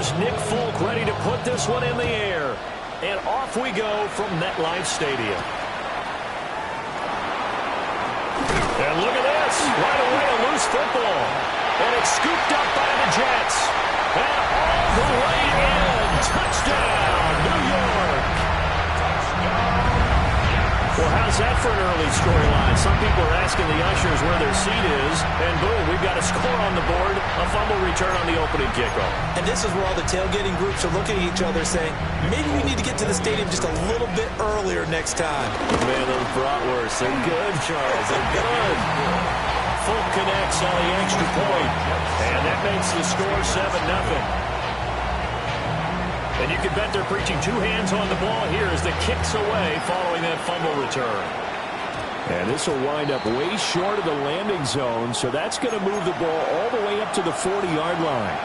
Here's Nick Folk ready to put this one in the air. And off we go from MetLife Stadium. And look at this. Right away, a loose football. And it's scooped up by the Jets. And all the way in. Touchdown, New York. Well, how's that for an early storyline? Some people are asking the ushers where their seat is, and boom, we've got a score on the board, a fumble return on the opening kickoff. And this is where all the tailgating groups are looking at each other saying, maybe we need to get to the stadium just a little bit earlier next time. Man, those bratwursts, they're good, Charles, they're good. Folk connects on the extra point, and that makes the score 7-0. And you can bet they're preaching two hands on the ball here as the kick's away following that fumble return. And this will wind up way short of the landing zone, so that's going to move the ball all the way up to the 40-yard line.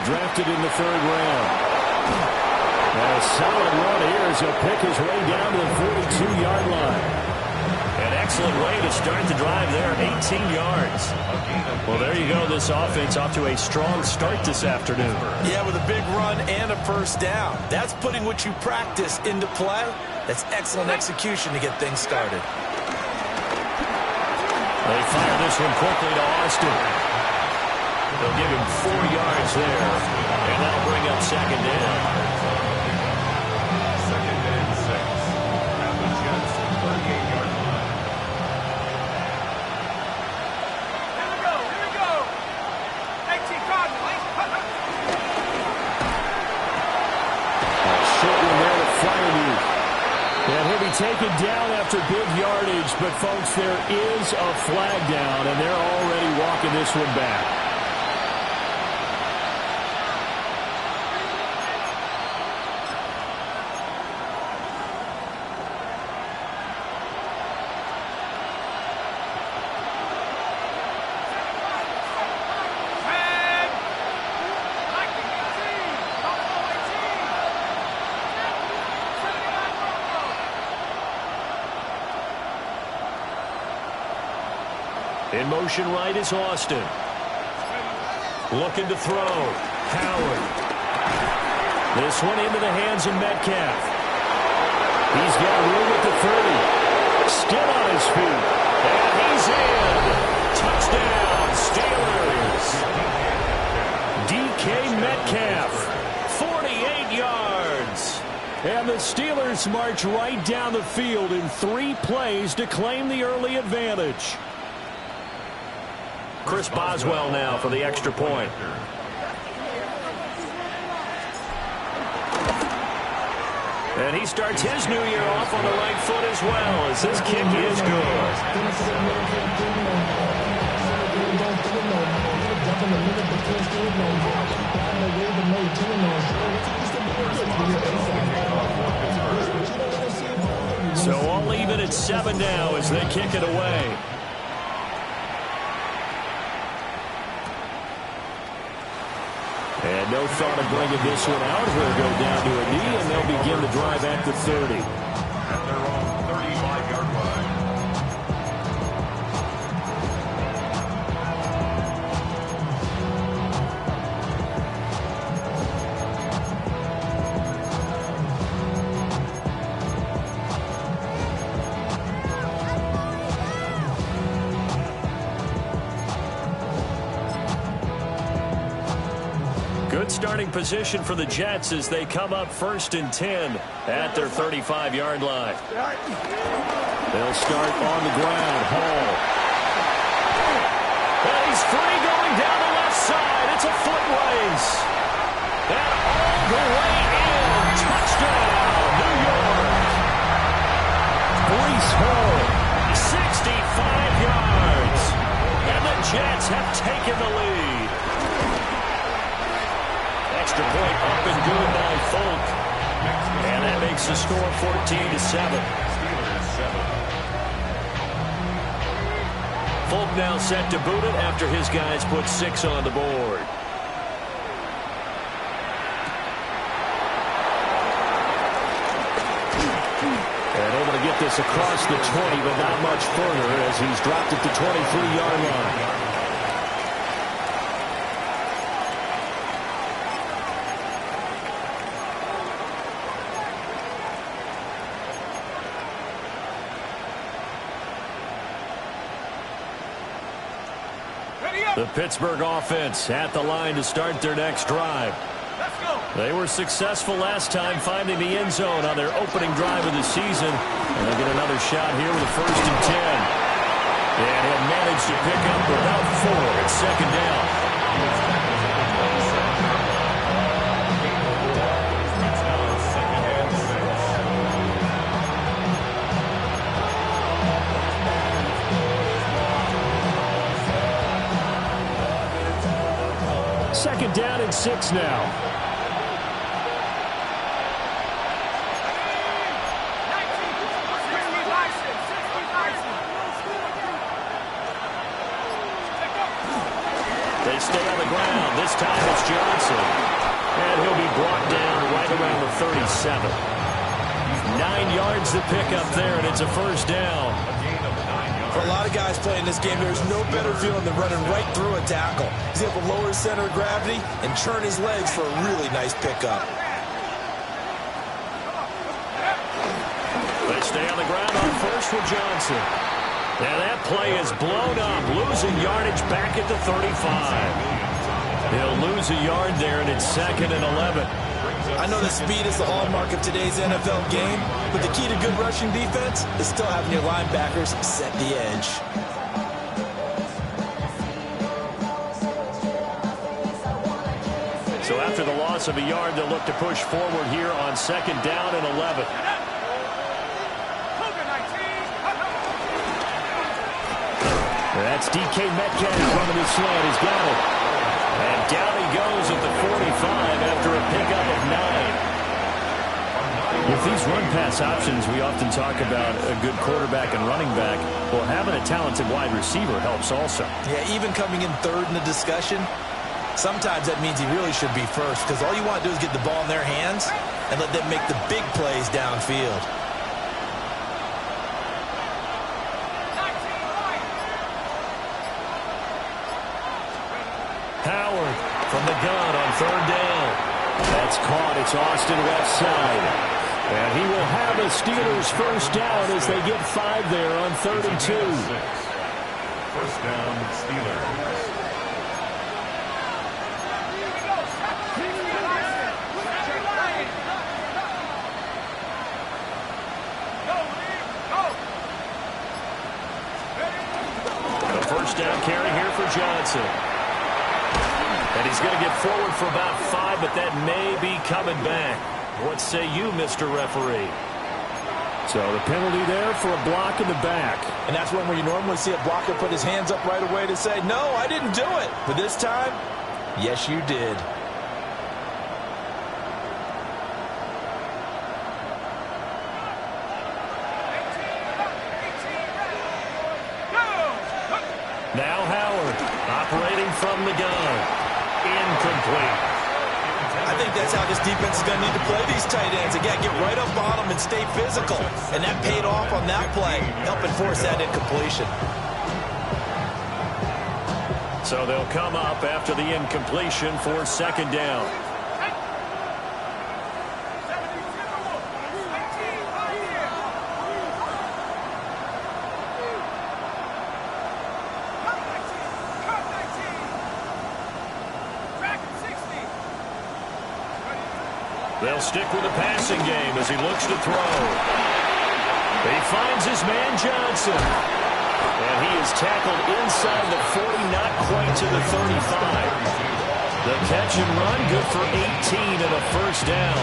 Drafted in the third round. And a solid run here as he'll pick his way down to the 42-yard line. An excellent way to start the drive there, 18 yards. Well, there you go. This offense off to a strong start this afternoon. Yeah, with a big run and a first down. That's putting what you practice into play. That's excellent execution to get things started. They fire this one quickly to Austin. They'll give him 4 yards there, and that'll bring up second down. Second and 6 at the Jets' 38-yard line. Here we go. 18 Cardinals. A short one there to Fryermuth. And he'll be taken down after big yardage, but folks, there is a flag down, and they're already walking this one back. In motion right is Austin. Looking to throw. Howard. This one into the hands of Metcalf. He's got room at the 30. Still on his feet. And he's in. Touchdown, Steelers. DK Metcalf. 48 yards. And the Steelers march right down the field in 3 plays to claim the early advantage. Chris Boswell now for the extra point. And he starts his new year off on the right foot as well, as this kick is good. So all even at 7 now as they kick it away. And no thought of bringing this one out. He'll go down to a knee, and they'll begin the drive at the 30. At their own 35-yard line. Starting position for the Jets as they come up 1st and 10 at their 35-yard line. They'll start on the ground. Hall. And he's free going down the left side. It's a foot race. And all the way in. Touchdown, New York. Breece Hall, 65 yards. And the Jets the score 14-7. Steelers 7. Folk now set to boot it after his guys put 6 on the board. And able to get this across the 20, but not much further as he's dropped at the 23-yard line. The Pittsburgh offense at the line to start their next drive. Let's go. They were successful last time finding the end zone on their opening drive of the season. And they'll get another shot here with a 1st and 10. And he'll manage to pick up about 4 at second down. Second down and 6 now. They stay on the ground. This time it's Johnson. And he'll be brought down right around the 37. 9 yards to pick up there, and it's a 1st down. For a lot of guys playing this game, there's no better feeling than running right through a tackle. He's able to lower his center of gravity and churn his legs for a really nice pickup. They stay on the ground on 1st with Johnson. And that play is blown up, losing yardage back at the 35. He'll lose a yard there, and it's 2nd and 11. I know that speed is the hallmark of today's NFL game, but the key to good rushing defense is still having your linebackers set the edge. So after the loss of a yard, they'll look to push forward here on 2nd down and 11. That's DK Metcalf running his slant. He's got it. And down he goes at the 45 after a pickup of 9. With these run-pass options, we often talk about a good quarterback and running back. Well, having a talented wide receiver helps also. Yeah, even coming in 3rd in the discussion, sometimes that means he really should be 1st, because all you want to do is get the ball in their hands and let them make the big plays downfield. Howard from the gun on 3rd down. That's caught. It's Austin left side. And he will have a Steelers 1st down as they get 5 there on 3rd and 2. 1st down, Steelers. The 1st down carry here for Johnson. And he's going to get forward for about 5, but that may be coming back. What say you, Mr. Referee? So the penalty there for a block in the back. And that's one where you normally see a blocker put his hands up right away to say, no, I didn't do it. But this time, yes, you did. Now Howard operating from the gun. Incomplete. I think that's how this defense is going to need to play these tight ends. Again, get right up on them and stay physical. And that paid off on that play, helping force that incompletion. So they'll come up after the incompletion for 2nd down. They'll stick with the passing game as he looks to throw. He finds his man Johnson. And he is tackled inside the 40, not quite to the 35. The catch and run, good for 18 and a 1st down.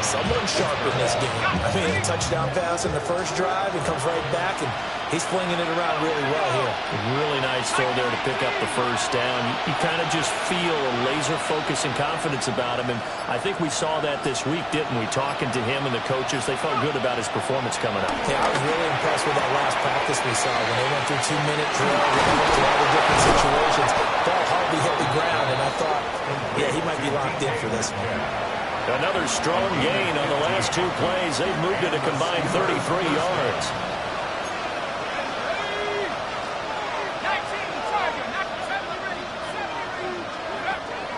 Someone sharp in this game. I mean, a touchdown pass in the 1st drive and comes right back and He's flinging it around really well here. Really nice throw there to pick up the first down. You kind of just feel a laser focus and confidence about him, and I think we saw that this week, didn't we? Talking to him and the coaches, they felt good about his performance coming up. Yeah, I was really impressed with that last practice we saw when they went through 2-minute drill, they went through all the different situations. Ball hardly hit the ground, and I thought, yeah, he might be locked in for this one. Another strong gain on the last 2 plays. They've moved it a combined 33 yards.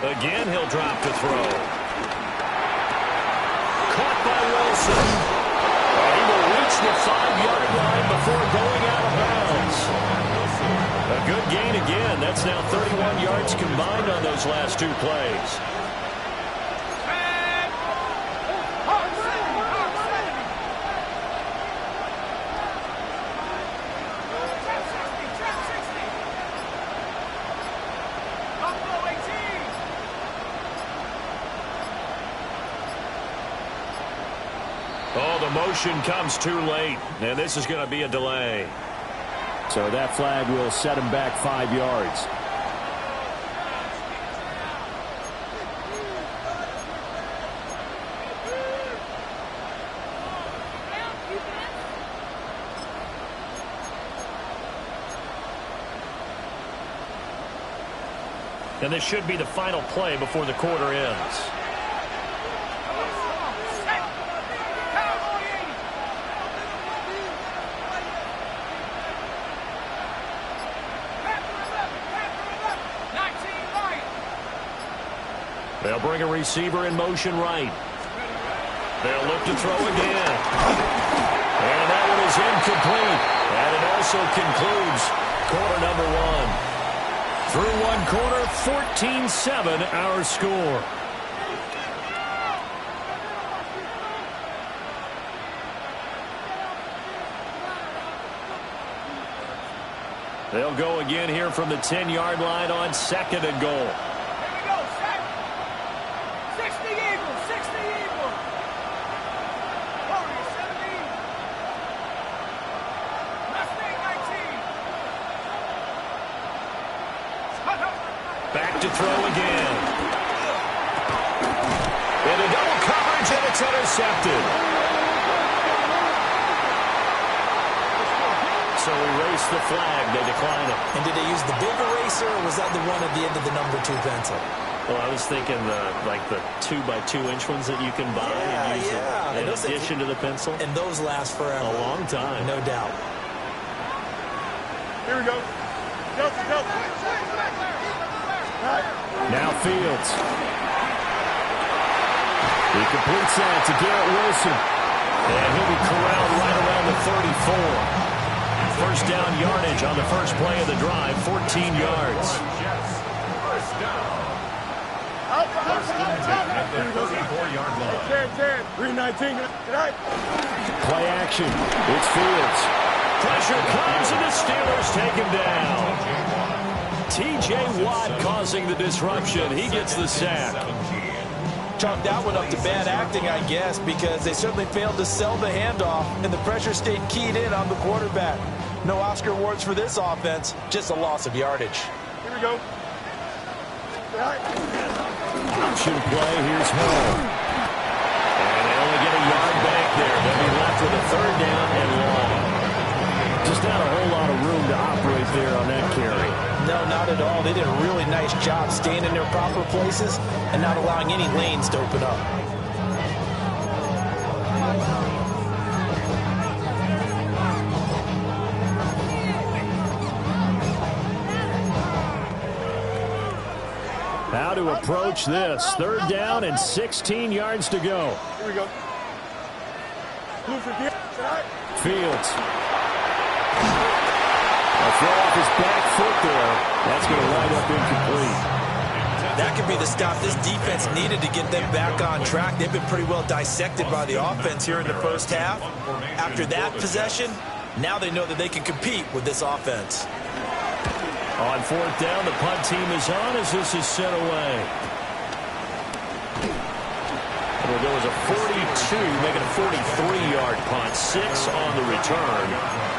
Again, he'll drop to throw. Caught by Wilson. He will reach the 5-yard line before going out of bounds. A good gain again. That's now 31 yards combined on those last 2 plays. Oh, the motion comes too late, and this is going to be a delay. So that flag will set him back 5 yards. And this should be the final play before the quarter ends. They'll bring a receiver in motion right. They'll look to throw again. And that one is incomplete. And it also concludes quarter number 1. Through 1 quarter, 14-7 our score. They'll go again here from the 10-yard line on 2nd and goal. Back to throw again. Into double coverage, and it's intercepted. So erase the flag. They decline it. And did they use the big eraser, or was that the one at the end of the number 2 pencil? Well, I was thinking like the 2x2-inch ones that you can buy and use in addition to the pencil. And those last forever. A long time. No doubt. Here we go. Now Fields. He completes that to Garrett Wilson. And he'll be corralled right around the 34. First down yardage on the first play of the drive, 14 yards. First down. At the 34-yard line. 319. Play action. It's Fields. Pressure comes, and the Steelers take him down. T.J. Watt causing the disruption. He gets the sack. Chalk that one up to bad acting, I guess, because they certainly failed to sell the handoff, and the pressure stayed keyed in on the quarterback. No Oscar awards for this offense, just a loss of yardage. Here we go. Option play, here's Hill. And they only get a yard back there. They'll be left with a 3rd down and long. Just not a whole lot of room to operate there on that carry. No, not at all. They did a really nice job staying in their proper places and not allowing any lanes to open up. How to approach this. 3rd down and 16 yards to go. Here we go. Fields. A throw off his back foot there. That's going to wind up incomplete. That could be the stop this defense needed to get them back on track. They've been pretty well dissected by the offense here in the first half. After that possession, now they know that they can compete with this offense. On 4th down, the punt team is on as this is set away. It'll go as a make it a 43-yard punt, 6 on the return.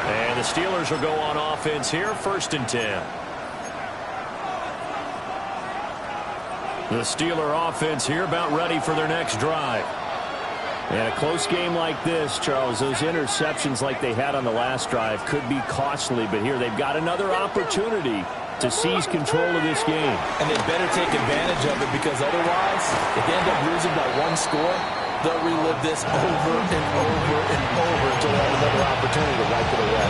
And the Steelers will go on offense here, 1st and 10. The Steeler offense here about ready for their next drive. And a close game like this, Charles, those interceptions like they had on the last drive could be costly. But here they've got another opportunity to seize control of this game. And they better take advantage of it, because otherwise, if they end up losing by 1 score, they'll relive this over and over and over until they have another opportunity to wipe it away.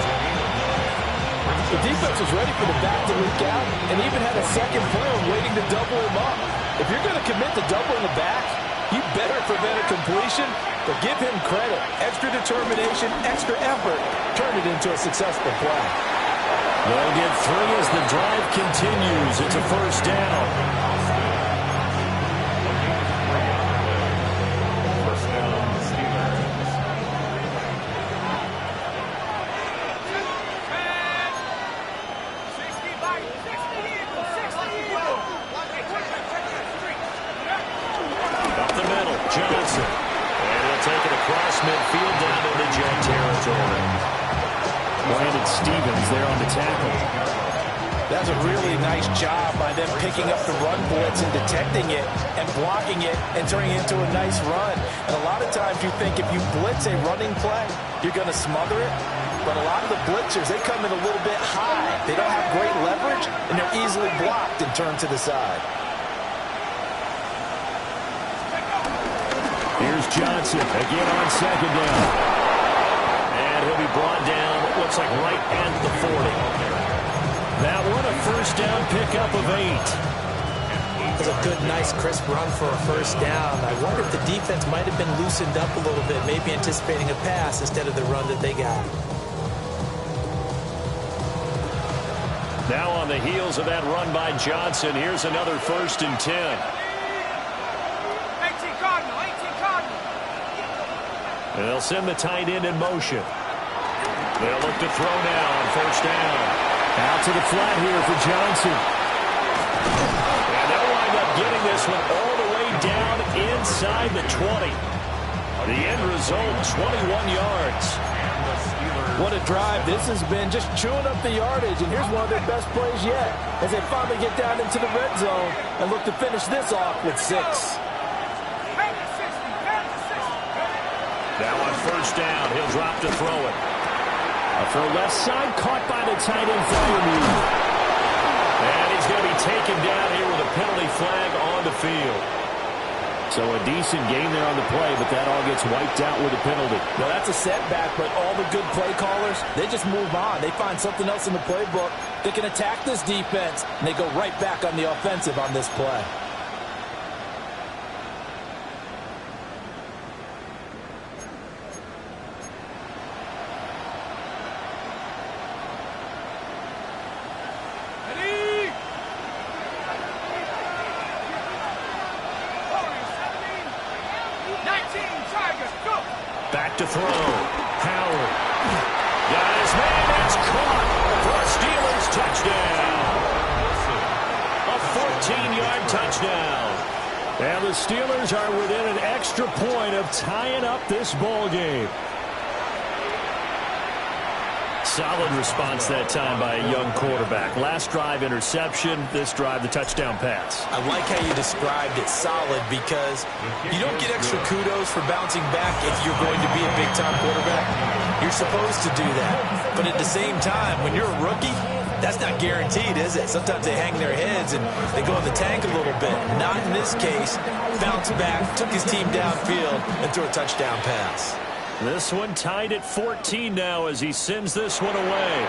The defense was ready for the back to leak out and even had a second player waiting to double him up. If you're going to commit to doubling the back, you better prevent a completion, but give him credit. Extra determination, extra effort, turn it into a successful play. They'll get 3 as the drive continues. It's a 1st down. Midfield down into Jet territory. Brandon Stevens there on the tackle. That's a really nice job by them picking up the run blitz and detecting it and blocking it and turning it into a nice run. And a lot of times you think if you blitz a running play, you're going to smother it. But a lot of the blitzers, they come in a little bit high. They don't have great leverage, and they're easily blocked and turned to the side. Here's Johnson again on 2nd down. And he'll be brought down, looks like right at the 40. That one a 1st down pickup of 8. It was a good, nice, crisp run for a 1st down. I wonder if the defense might have been loosened up a little bit, maybe anticipating a pass instead of the run that they got. Now on the heels of that run by Johnson, here's another 1st and 10. And they'll send the tight end in motion. They'll look to throw now on 1st down. Out to the flat here for Johnson. And they'll wind up getting this one all the way down inside the 20. The end result, 21 yards. What a drive this has been, just chewing up the yardage. And here's one of their best plays yet, as they finally get down into the red zone and look to finish this off with 6. Now on 1st down, he'll drop to throw it. A throw left side, caught by the tight end Fryermuth. And he's going to be taken down here with a penalty flag on the field. So a decent game there on the play, but that all gets wiped out with a penalty. Well, that's a setback, but all the good play callers, they just move on. They find something else in the playbook. They can attack this defense, and they go right back on the offensive on this play. Back to throw. Howard. Got his man. That's caught for a Steelers touchdown. A 14-yard touchdown. And the Steelers are within an extra point of tying up this ball game. Solid response that time by a young quarterback. Last drive, interception. This drive, the touchdown pass. I like how you described it, solid, because you don't get extra kudos for bouncing back if you're going to be a big-time quarterback. You're supposed to do that. But at the same time, when you're a rookie, that's not guaranteed, is it? Sometimes they hang their heads and they go in the tank a little bit. Not in this case. Bounced back, took his team downfield, and threw a touchdown pass. This one tied at 14 now as he sends this one away.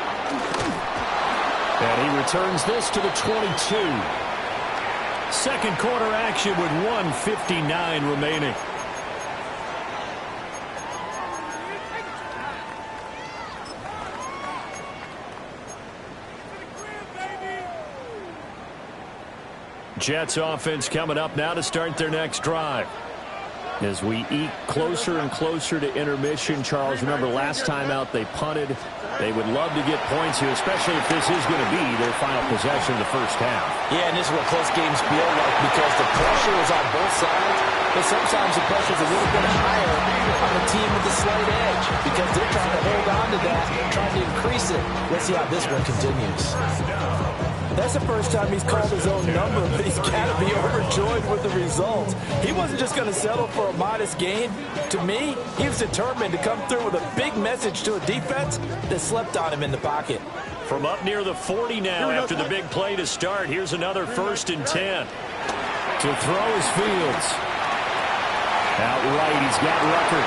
And he returns this to the 22. Second quarter action with 1:59 remaining. Jets offense coming up now to start their next drive. As we eke closer and closer to intermission, Charles, remember last time out they punted. They would love to get points here, especially if this is going to be their final possession of the first half. Yeah, and this is what close games feel like because the pressure is on both sides. But sometimes the pressure's a little bit higher on the team with the slight edge because they're trying to hold on to that, trying to increase it. Let's see how this one continues. That's the first time he's called his own number, but he's got to be overjoyed with the result. He wasn't just going to settle for a modest gain. To me, he was determined to come through with a big message to a defense that slept on him in the pocket. From up near the 40 now after the big play to start, here's another 1st and 10. To throw is Fields. Out right, he's got Rucker.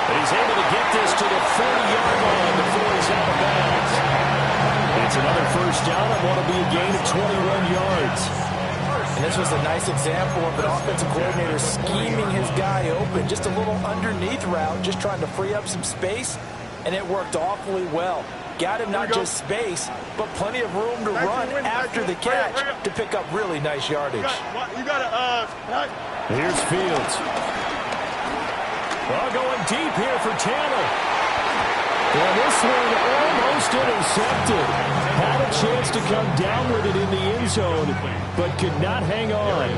But he's able to get this to the 40-yard line before he's out of bounds. It's another 1st down and want to be a gain of 21 yards. And this was a nice example of an offensive coordinator scheming his guy open. Just a little underneath route, just trying to free up some space, and it worked awfully well. Got him not just space, but plenty of room to run after the catch to pick up really nice yardage. Here's Fields. Well, going deep here for Tanner. Well, this one almost intercepted. Had a chance to come down with it in the end zone, but could not hang on.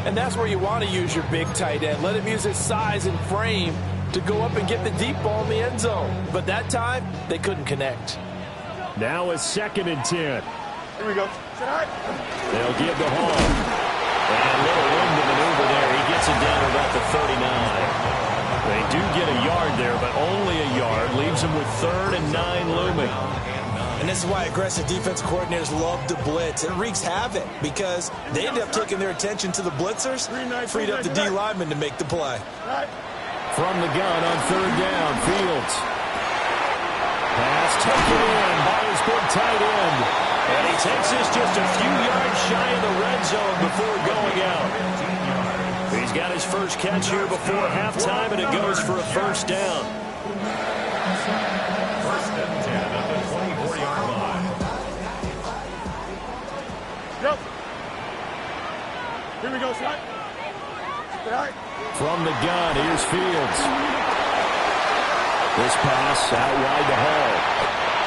And that's where you want to use your big tight end. Let him use his size and frame to go up and get the deep ball in the end zone. But that time, they couldn't connect. Now a 2nd and 10. Here we go. They'll give the Hall. And a little room to maneuver there. He gets it down to about the 39. They do get a yard there, but only a yard. Leaves them with 3rd and 9 looming. And this is why aggressive defense coordinators love to blitz. It wreaks havoc because they end up taking their attention to the blitzers, freed up the D lineman to make the play. From the gun on 3rd down, Fields. Pass taken in by his big tight end. And he takes this just a few yards shy of the red zone before going out. He's got his first catch here before halftime, and it goes for a 1st down. 1st and 10 at the 24-yard line. Go. Here we go, Scott. From the gun, here's Fields. This pass out wide to Hall.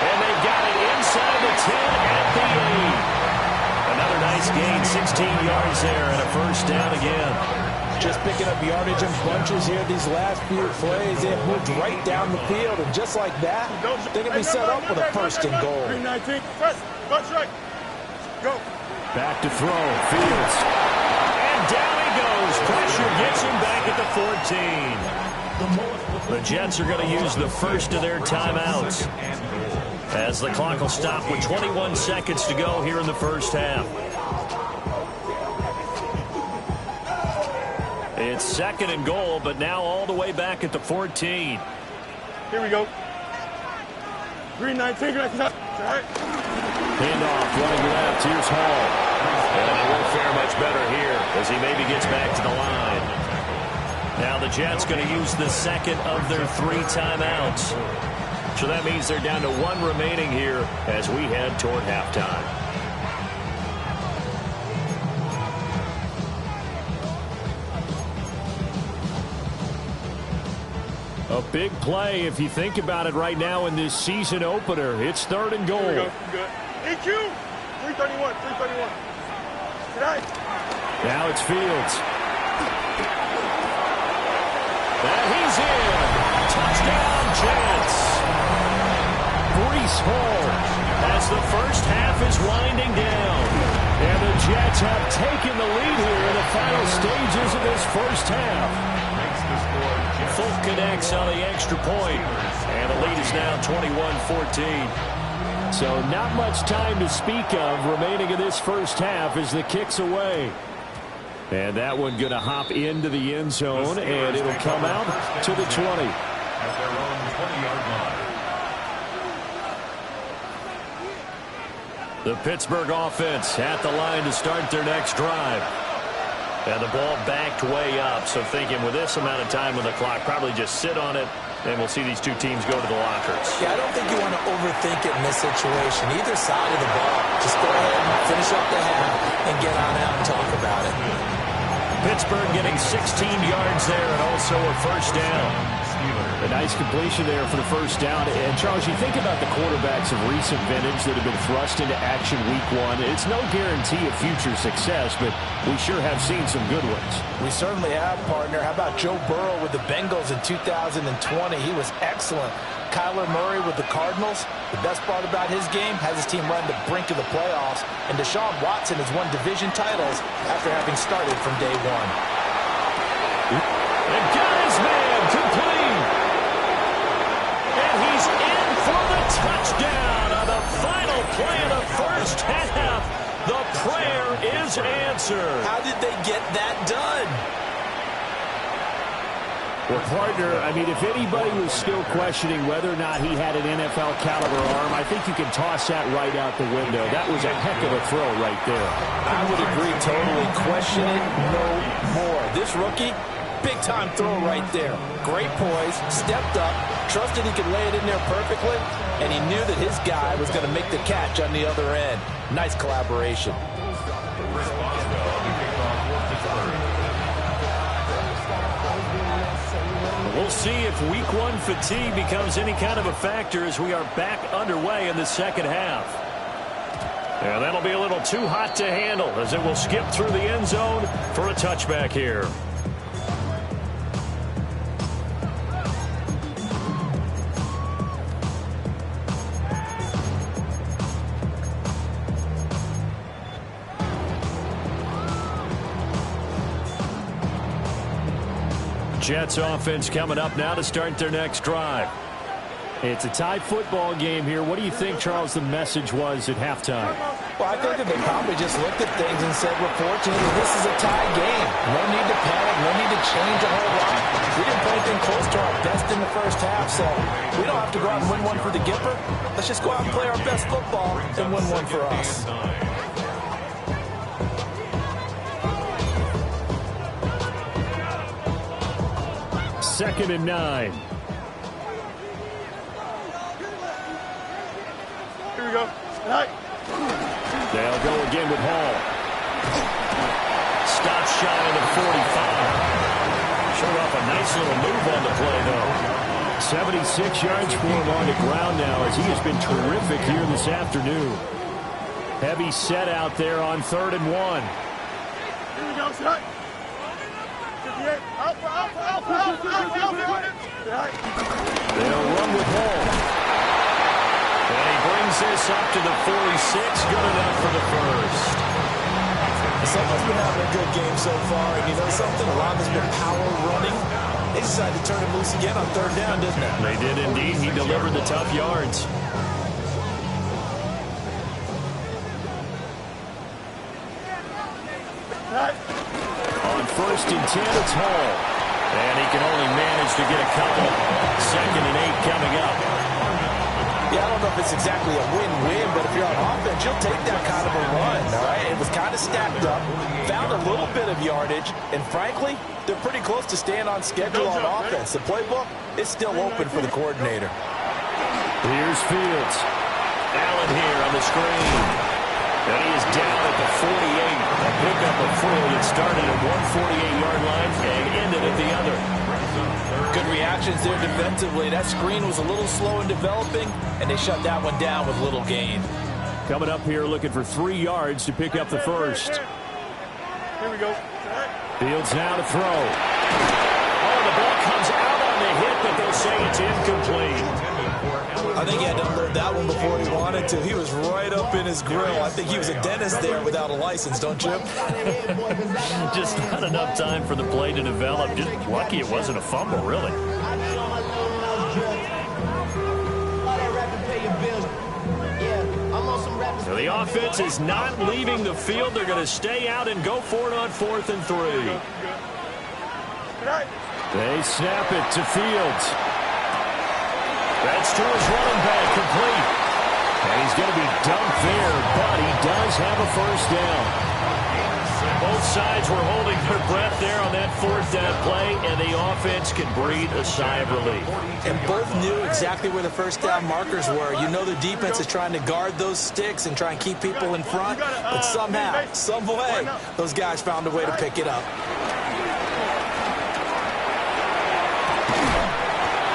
And they've got it inside the 10 at the 8. Another nice gain, 16 yards there, and a 1st down again. Just picking up yardage in bunches here these last few plays. They have moved right down the field, and just like that, they're going to be set up with a 1st and goal. 319. First right. Go. Back to throw, Fields. And down he goes. Pressure gets him back at the 14. The Jets are going to use the first of their timeouts, as the clock will stop with 21 seconds to go here in the 1st half. It's 2nd and goal, but now all the way back at the 14. Here we go. 319. Handoff, running left. Here's Hall. And it won't fare much better here as he maybe gets back to the line. Now the Jets going to use the 2nd of their 3 timeouts. So that means they're down to 1 remaining here as we head toward halftime. A big play if you think about it right now in this season opener. It's 3rd and goal. Here we go. Good. EQ. 331. Tonight. Now it's Fields. And he's in. Touchdown, Jets. Breece Hall as the 1st half is winding down. And the Jets have taken the lead here in the final stages of this 1st half. Fulk connects on the extra point, and the lead is now 21-14. So not much time to speak of remaining in this 1st half as the kick's away. And that one going to hop into the end zone, and it'll come out to the 20. At their own 20-yard line. The Pittsburgh offense at the line to start their next drive. And the ball backed way up, so thinking with this amount of time on the clock, probably just sit on it, and we'll see these two teams go to the lockers. Yeah, I don't think you want to overthink it in this situation. Either side of the ball. Just go ahead and finish up the half and get on out and talk about it. Pittsburgh getting 16 yards there and also a 1st down. Steelers. A nice completion there for the first down. And, Charles, you think about the quarterbacks of recent vintage that have been thrust into action week one. It's no guarantee of future success, but we sure have seen some good ones. We certainly have, partner. How about Joe Burrow with the Bengals in 2020? He was excellent. Kyler Murray with the Cardinals. The best part about his game has his team right on the brink of the playoffs. And Deshaun Watson has won division titles after having started from day one. And got his man complete. And he's in for the touchdown on the final play of the first half. The prayer is answered. How did they get that done? Well, partner, I mean, if anybody was still questioning whether or not he had an NFL caliber arm, I think you can toss that right out the window. That was a heck of a throw right there. I would agree totally. Question it no more. This rookie, big-time throw right there. Great poise, stepped up, trusted he could lay it in there perfectly, and he knew that his guy was going to make the catch on the other end. Nice collaboration. We'll see if week one fatigue becomes any kind of a factor as we are back underway in the second half. And that'll be a little too hot to handle as it will skip through the end zone for a touchback here. Jets offense coming up now to start their next drive. It's a tie football game here. What do you think, Charles, the message was at halftime? Well, I think that they probably just looked at things and said, we're fortunate that this is a tie game. No need to panic. No need to change a whole lot. We didn't play anything close to our best in the first half, so we don't have to go out and win one for the Gipper. Let's just go out and play our best football and win one for us. Second and 9. Here we go. Right. They'll go again with Hall. Stops shy of the 45. Showed off a nice little move on the play, though. 76 yards for him on the ground now as he has been terrific here this afternoon. Heavy set out there on 3rd and 1. Here we go. Right. They'll run with Hall. And he brings this up to the 46. Good enough for the first. Someone's been having a good game so far, and you know something? A lot has been power running. They decided to turn him loose again on 3rd down, didn't they? They did indeed. He delivered the tough yards. On 1st and 10, it's Hall. And he can only manage to get a couple. 2nd and 8 coming up. Yeah, I don't know if it's exactly a win-win, but if you're on offense, you'll take that kind of a run, all right? It was kind of stacked up, found a little bit of yardage, and frankly, they're pretty close to staying on schedule on offense. The playbook is still open for the coordinator. Here's Fields. Allen here on the screen. And he is down at the 48. A pickup of 4 that started at 148-yard line and ended at the other. Good reactions there defensively. That screen was a little slow in developing, and they shut that one down with little gain. Coming up here looking for 3 yards to pick up the first. Here we go. Fields now to throw. Oh, the ball comes out on the hit, but they'll say it's incomplete. I think he had to unload that one before he wanted to. He was right up in his grill. I think he was a dentist there without a license, don't you? Just not enough time for the play to develop. Just lucky it wasn't a fumble, really. So the offense is not leaving the field. They're going to stay out and go for it on 4th and 3. They snap it to Fields. That's to his running back, complete. And he's going to be dumped there, but he does have a first down. Both sides were holding their breath there on that 4th down play, and the offense can breathe a sigh of relief. And both knew exactly where the first down markers were. You know the defense is trying to guard those sticks and try and keep people in front, but somehow, some way, those guys found a way to pick it up.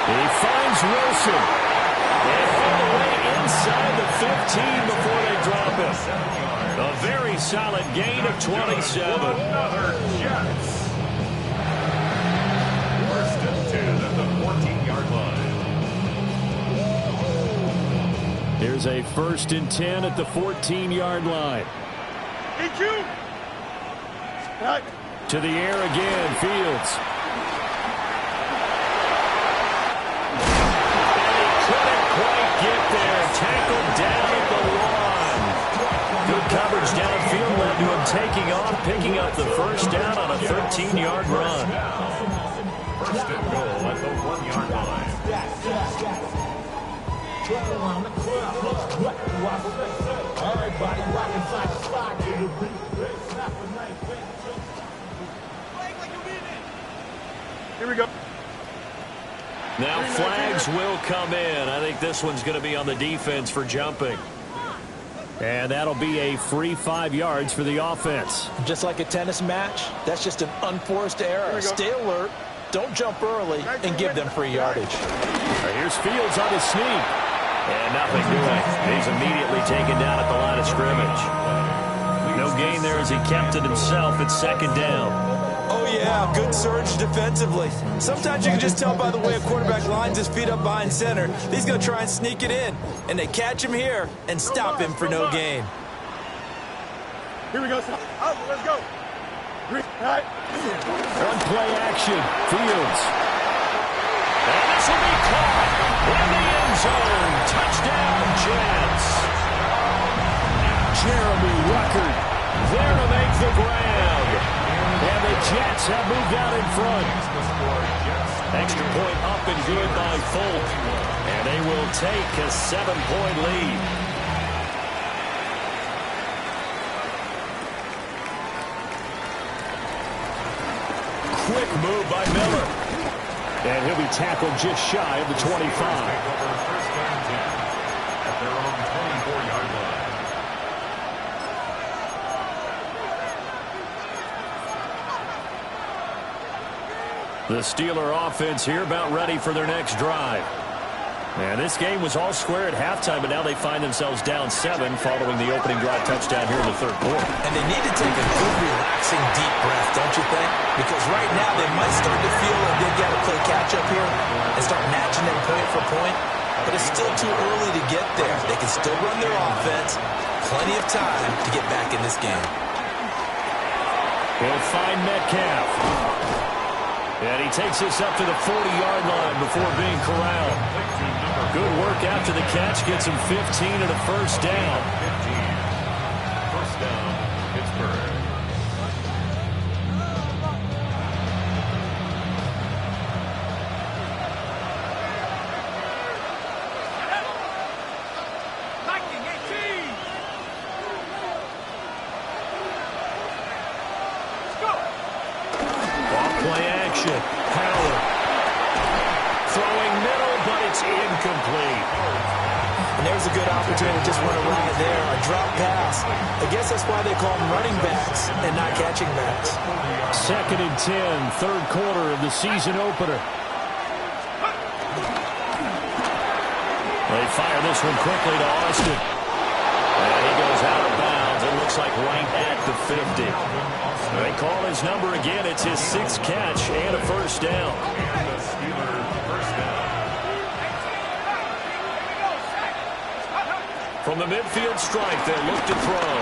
He finds Wilson. And all the way inside the 15 before they drop him. A very solid gain of 27. Another Jets. First and 10 at the 14-yard line. Here's a 1st and 10 at the 14-yard line. EQ. Right. To the air again, Fields. And he couldn't quite get there. Tackled down at the 1. Good coverage downfield led to him taking off, picking up the first down on a 13-yard run. First and goal at the 1-yard line. Here we go. Now flags will come in. I think this one's going to be on the defense for jumping. And that'll be a free 5 yards for the offense. Just like a tennis match, that's just an unforced error. Stay alert, don't jump early, and give them free yardage. Here's Fields on the sneak. And nothing doing. He's immediately taken down at the line of scrimmage. No gain there as he kept it himself at 2nd down. Oh, yeah, good surge defensively. Sometimes you can just tell by the way a quarterback lines his feet up behind center. He's going to try and sneak it in. And they catch him here and stop him for no gain. Here we go. Out, let's go. Right. One play action. Fields. And this will be caught in the end zone. Touchdown, Jets. Jeremy Ruckert there to make the grab. And the Jets have moved out in front. Extra point up and good by Folk. And they will take a 7-point lead. Quick move by Miller. And he'll be tackled just shy of the 25. First and 10 at their own 24-yard line. The Steeler offense here about ready for their next drive. And this game was all square at halftime, but now they find themselves down 7 following the opening drive touchdown here in the 3rd quarter. And they need to take a good, relaxing, deep breath, don't you think? Because right now they might start to feel like they've got to play catch-up here and start matching them point for point. But it's still too early to get there. They can still run their offense. Plenty of time to get back in this game. He'll find Metcalf. And he takes this up to the 40-yard line before being corralled. Good work after the catch. Gets him 15 and a first down. 15. First down, Pittsburgh. Howard throwing middle, but it's incomplete. And there's a good opportunity to just run a ride there, a drop pass. I guess that's why they call them running backs and not catching backs. 2nd and 10, 3rd quarter of the season opener. They fire this one quickly to Austin. And he goes out of bounds. It looks like right at the 50. They call his number again. It's his 6th catch and a first down. And the Steelers first down. From the midfield strike, they'll look to throw.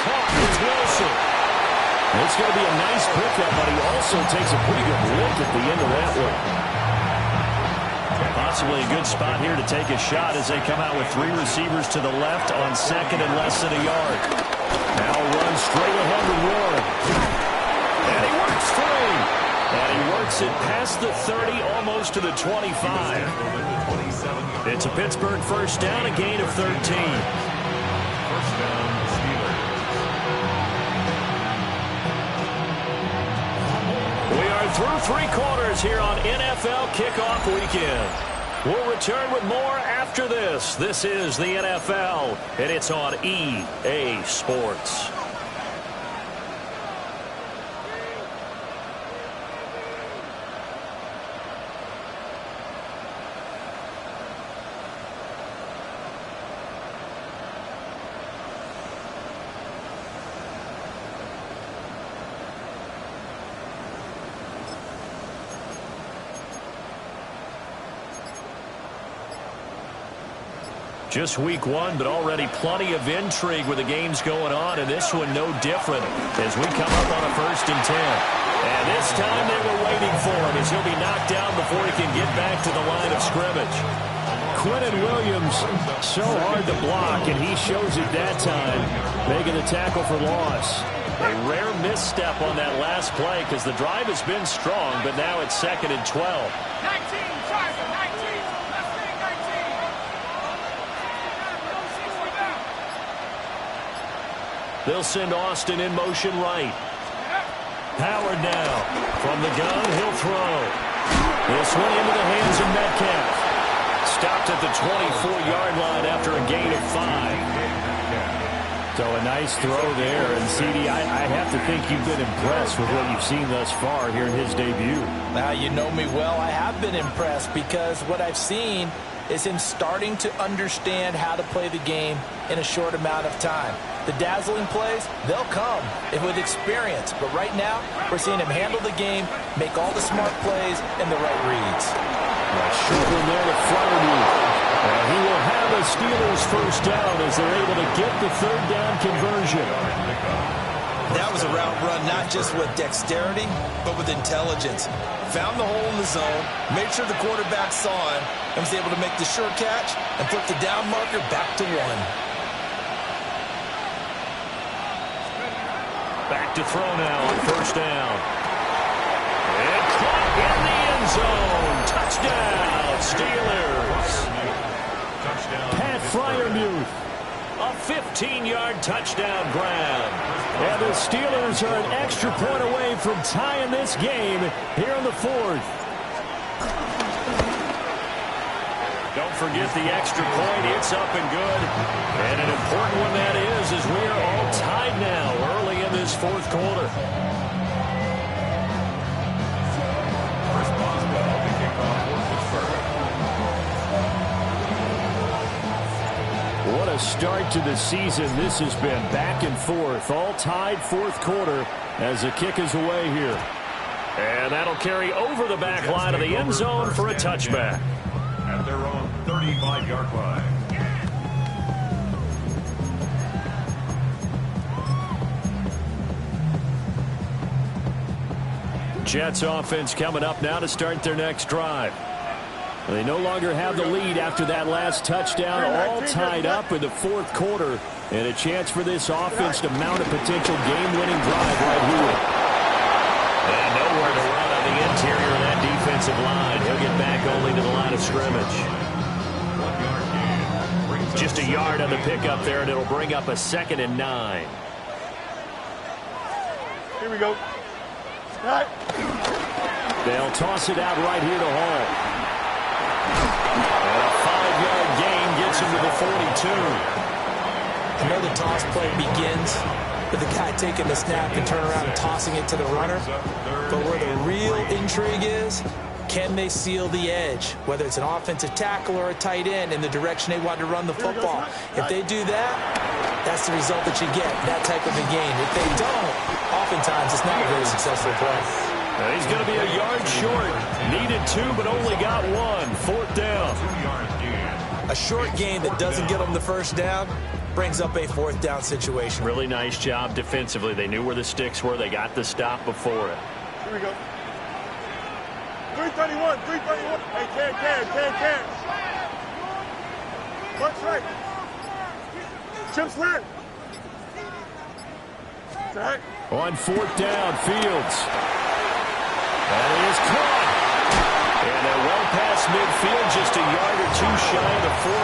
Caught with Wilson. It's going to be a nice pickup, but he also takes a pretty good look at the end of that one. Possibly a good spot here to take a shot as they come out with 3 receivers to the left on 2nd and less than a yard. Now run straight ahead to Warren. And he works free. And he works it past the 30, almost to the 25. It's a Pittsburgh first down, a gain of 13. First down, Steelers. We are through 3 quarters here on NFL Kickoff Weekend. We'll return with more after this. This is the NFL, and it's on EA Sports. Just week one, but already plenty of intrigue with the games going on, and this one no different as we come up on a 1st and 10. And this time they were waiting for him as he'll be knocked down before he can get back to the line of scrimmage. Quentin Williams, so hard to block, and he shows it that time, making the tackle for loss. A rare misstep on that last play because the drive has been strong, but now it's 2nd and 12. 19, Charger, 19. They'll send Austin in motion right. Howard now. From the gun, he'll throw. This one into the hands of Metcalf. Stopped at the 24-yard line after a gain of 5. So a nice throw there. And, CD, I have to think you've been impressed with what you've seen thus far here in his debut. Now, you know me well. I have been impressed because what I've seen is him starting to understand how to play the game in a short amount of time. The dazzling plays, they'll come with experience. But right now, we're seeing him handle the game, make all the smart plays, and the right reads. Short one there to Fryermuth. He will have a Steelers 1st down as they're able to get the 3rd down conversion. That was a route run not just with dexterity, but with intelligence. Found the hole in the zone, made sure the quarterback saw him, and was able to make the short catch and put the down marker back to 1. Back to throw now on 1st down. And caught in the end zone. Touchdown, Steelers. Pat Fryermuth, a 15-yard touchdown grab. And the Steelers are an extra point away from tying this game here in the 4th. Don't forget the extra point. It's up and good. And an important one that is as we are all tied now early in this 4th quarter. What a start to the season this has been. Back and forth, all tied 4th quarter as the kick is away here. And that'll carry over the back line of the end zone for a touchback. At their own 35-yard line. Jets offense coming up now to start their next drive. They no longer have the lead after that last touchdown, all tied up in the 4th quarter, and a chance for this offense to mount a potential game-winning drive right here. And nowhere to run on the interior of that defensive line. He'll get back only to the line of scrimmage. Just a yard on the pickup there, and it'll bring up a 2nd and 9. Here we go. Right. They'll toss it out right here to Hall. And a 5-yard gain gets him to the 42. I know the toss play begins with the guy taking the snap and turn around and tossing it to the runner. But where the real intrigue is, can they seal the edge? Whether it's an offensive tackle or a tight end in the direction they want to run the football. If they do that, that's the result that you get, that type of a game. If they don't, oftentimes it's not a very successful play. He's going to be a yard short. Needed 2, but only got 1. 4th down. A short gain that doesn't get them the 1st down brings up a 4th down situation. Really nice job defensively. They knew where the sticks were. They got the stop before it. Here we go. 331, 331. Hey, can. What's right? Chip's left. Right. On 4th down, Fields. That is caught. And a well past midfield, just a yard or 2 shy of the 40.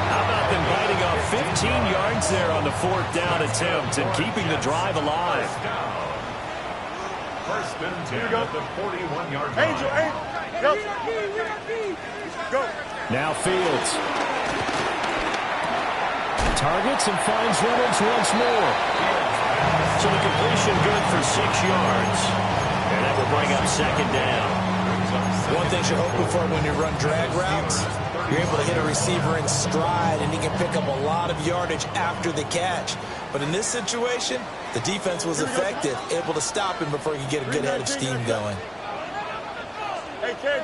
How about them biting off 15 yards there on the 4th down attempt and keeping the drive alive? 1st and 10 at the 41-yard line. Angel. Go. Now Fields. Targets and finds Reynolds once more. So the completion good for 6 yards. And that will bring up 2nd down. One thing you're hoping for when you run drag routes, you're able to hit a receiver in stride and he can pick up a lot of yardage after the catch. But in this situation, the defense was effective, able to stop him before he could get a good head of steam going. Hey, can.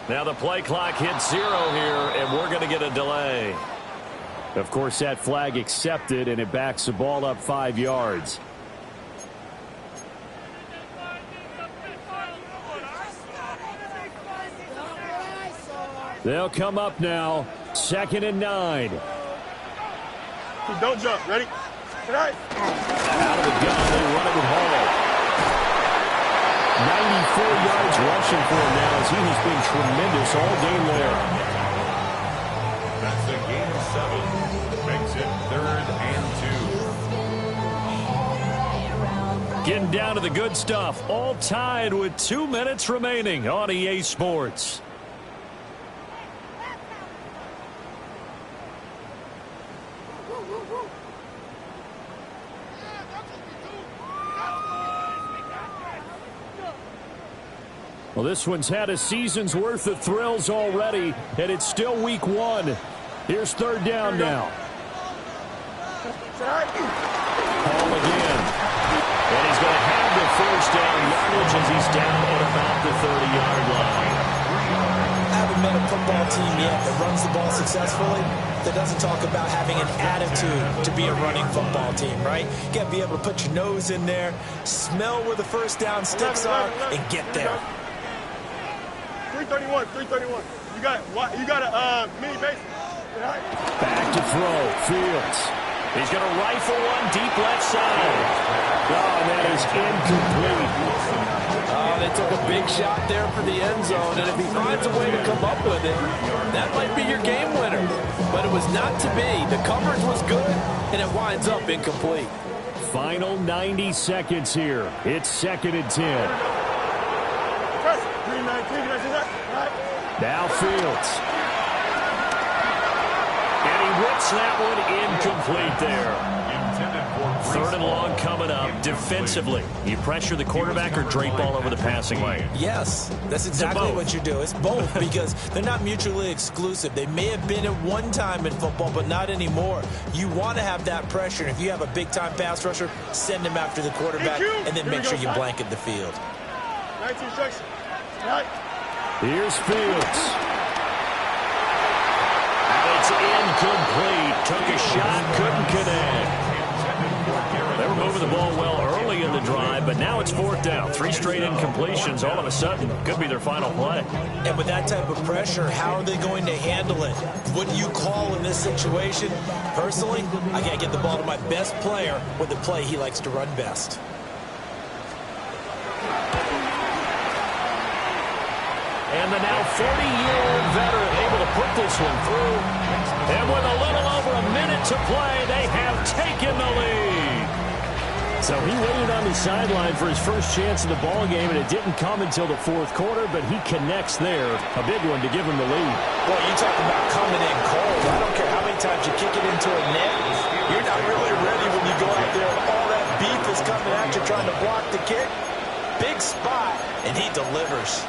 Now the play clock hits 0 here, and we're going to get a delay. Of course, that flag accepted, and it backs the ball up 5 yards. They'll come up now. 2nd and 9. Don't jump. Ready? Right. Out of the gun, they run it with Hall. 94 yards rushing for him now as he has been tremendous all day long. That's the gain of 7. Makes it 3rd and 2. Getting down to the good stuff. All tied with 2 minutes remaining on EA Sports. Well, this one's had a season's worth of thrills already, and it's still week 1. Here's 3rd down now. Hall again. And he's going to have the 1st down yardage as he's down at about the 30-yard line. I haven't met a football team yet that runs the ball successfully that doesn't talk about having an attitude to be a running football team, right? You got to be able to put your nose in there, smell where the 1st down sticks are, and get there. 331, 331. You got a mini base. Back to throw. Fields. He's going to rifle one deep left side. Oh, that is incomplete. Oh, they took a big shot there for the end zone, and if he finds a way to come up with it, that might be your game winner. But it was not to be. The coverage was good, and it winds up incomplete. Final 90 seconds here. It's 2nd and 10. Now Fields. And he whips that one incomplete there. 3rd and long coming up. Defensively, you pressure the quarterback or drape all over the passing lane? Yes, that's exactly what you do. It's both because they're not mutually exclusive. They may have been at one time in football, but not anymore. You want to have that pressure. And if you have a big-time pass rusher, send him after the quarterback and then make sure you blanket the field. 19 instruction. Right. Here's Fields. It's incomplete. Took a shot, couldn't connect. They were moving the ball well early in the drive, but now it's 4th down. 3 straight incompletions all of a sudden could be their final play. And with that type of pressure, how are they going to handle it? What do you call in this situation? Personally, I got to get the ball to my best player with the play he likes to run best. And the now 40-year-old veteran able to put this one through. And with a little over a minute to play, they have taken the lead. So he waited on the sideline for his first chance in the ball game, and it didn't come until the 4th quarter, but he connects there. A big one to give him the lead. Boy, you talk about coming in cold. I don't care how many times you kick it into a net. You're not really ready when you go out there and all that beef is coming at you trying to block the kick. Big spot, and he delivers.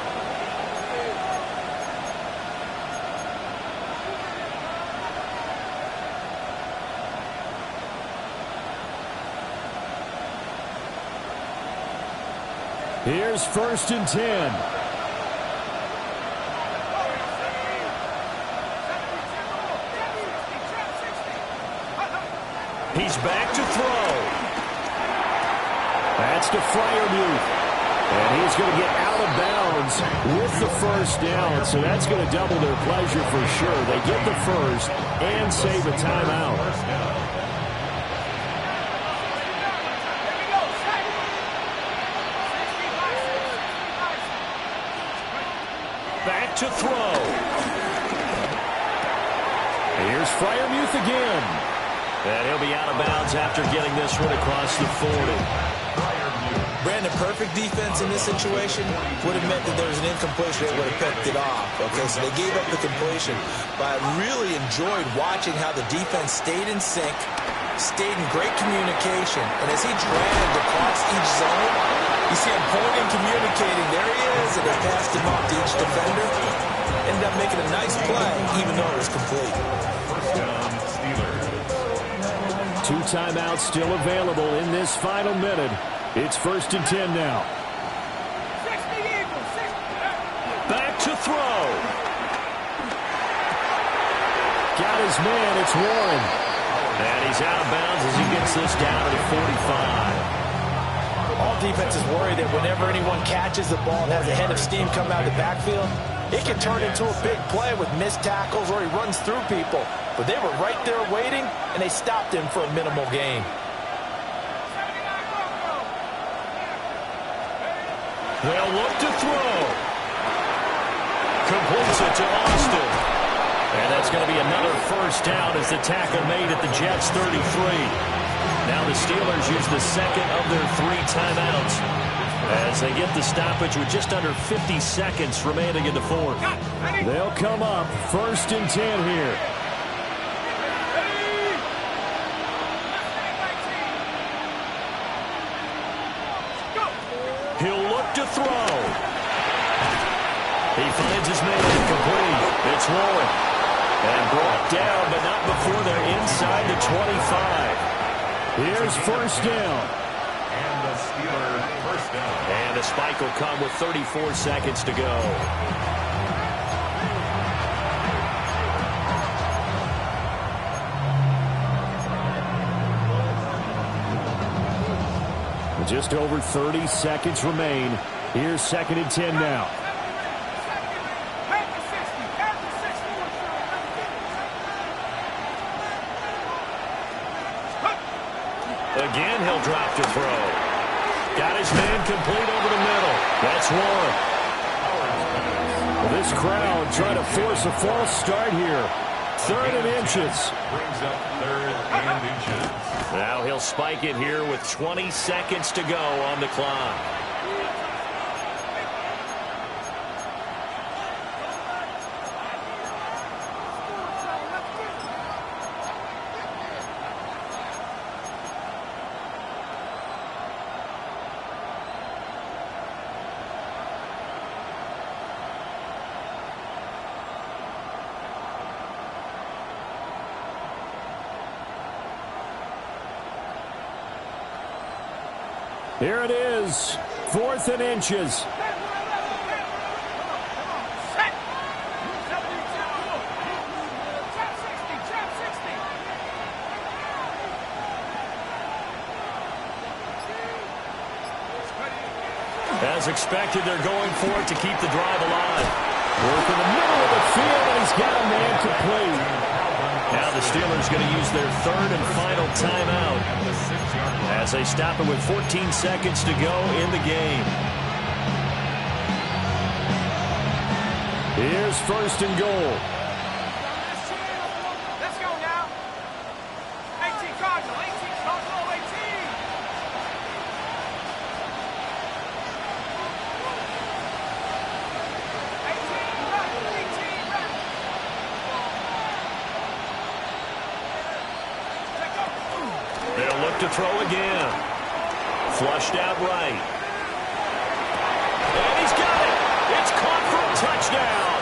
Here's 1st and 10. He's back to throw. That's to Freiermuth. And he's going to get out of bounds with the 1st down, so that's going to double their pleasure for sure. They get the 1st and save a timeout. Back to throw. Here's Freiermuth again. And he'll be out of bounds after getting this one across the 40. Brandon, perfect defense in this situation would have meant that there was an incompletion. They would have picked it off. Okay, so they gave up the completion. But I really enjoyed watching how the defense stayed in sync, stayed in great communication. And as he dragged across each zone, you see him pointing, communicating. There he is, and they passed him off to each defender. Ended up making a nice play, even though it was complete. 2 timeouts still available in this final minute. It's 1st and 10 now. Back to throw. got his man. It's Warren. And he's out of bounds as he gets this down to the 45. All defenses worry that whenever anyone catches the ball and has a head of steam come out of the backfield, it can turn into a big play with missed tackles or he runs through people. But they were right there waiting, and they stopped him for a minimal gain. They'll look to throw. Completes it to Austin. And that's going to be another first down as the tackle made at the Jets' 33. Now the Steelers use the second of their 3 timeouts as they get the stoppage with just under 50 seconds remaining in the fourth. They'll come up 1st and 10 here. He'll look to throw. He finds his man incomplete. It's Warren. And brought down, but not before they're inside the 25. Here's first down. And the Steelers first down. And the spike will come with 34 seconds to go. Just over 30 seconds remain. Here's 2nd and 10 now. Again, he'll drop to throw. Got his man complete over the middle. That's Warren. Well, this crowd trying to force a false start here. 3rd and inches. Brings up 3rd and inches. Now he'll spike it here with 20 seconds to go on the clock. Here it is, 4th and inches. As expected, they're going for it to keep the drive alive. Work in the middle of the field, and he's got a man complete. Now the Steelers going to use their 3rd and final timeout as they stop it with 14 seconds to go in the game. Here's 1st and goal. Let's go now. 18 Cardinal, 18 Cardinal, 18. They'll look to throw again. Flushed out right. And he's got it. It's caught for a touchdown.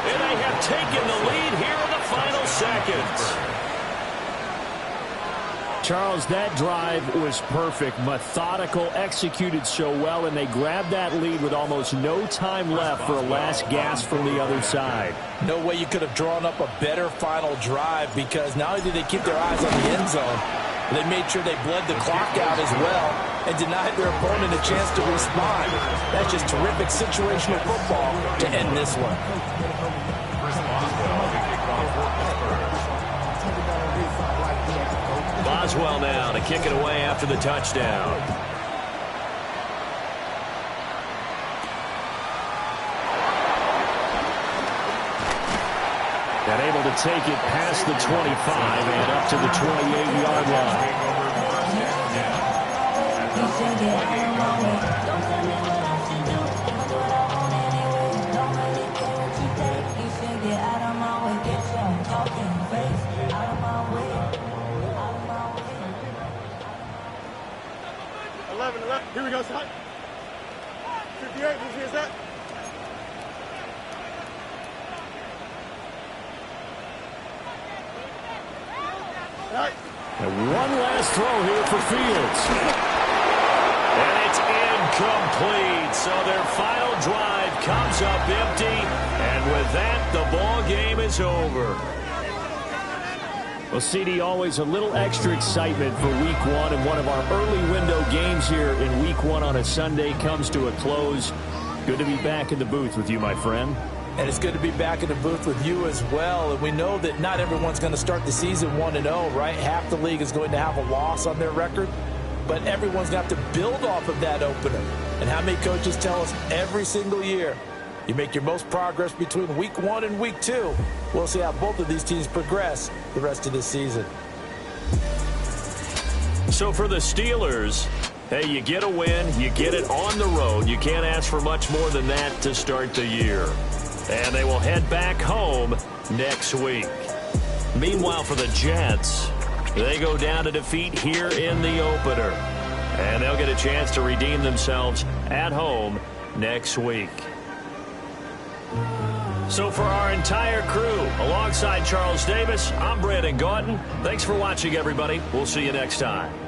And they have taken the lead here in the final seconds. Charles, that drive was perfect. Methodical, executed so well, and they grabbed that lead with almost no time left for a last gasp from the other side. No way you could have drawn up a better final drive, because not only did they keep their eyes on the end zone, they made sure they bled the clock out as well and denied their opponent a chance to respond. That's just terrific situational football to end this one. Boswell now to kick it away after the touchdown. And able to take it past the 25 and up to the 28-yard line. Here we go, son. 58, whose is that? And one last throw here for Fields. And it's incomplete. So their final drive comes up empty. And with that, the ball game is over. Well, CD, always a little extra excitement for Week 1, and one of our early window games here in Week 1 on a Sunday comes to a close. Good to be back in the booth with you, my friend. And it's good to be back in the booth with you as well. And we know that not everyone's going to start the season 1-0, right? Half the league is going to have a loss on their record. But everyone's got to build off of that opener. And how many coaches tell us every single year, you make your most progress between Week 1 and Week 2. We'll see how both of these teams progress the rest of this season. So for the Steelers, hey, you get a win, you get it on the road. You can't ask for much more than that to start the year. And they will head back home next week. Meanwhile, for the Jets, they go down to defeat here in the opener. And they'll get a chance to redeem themselves at home next week. So for our entire crew, alongside Charles Davis, I'm Brandon Gauton. Thanks for watching, everybody. We'll see you next time.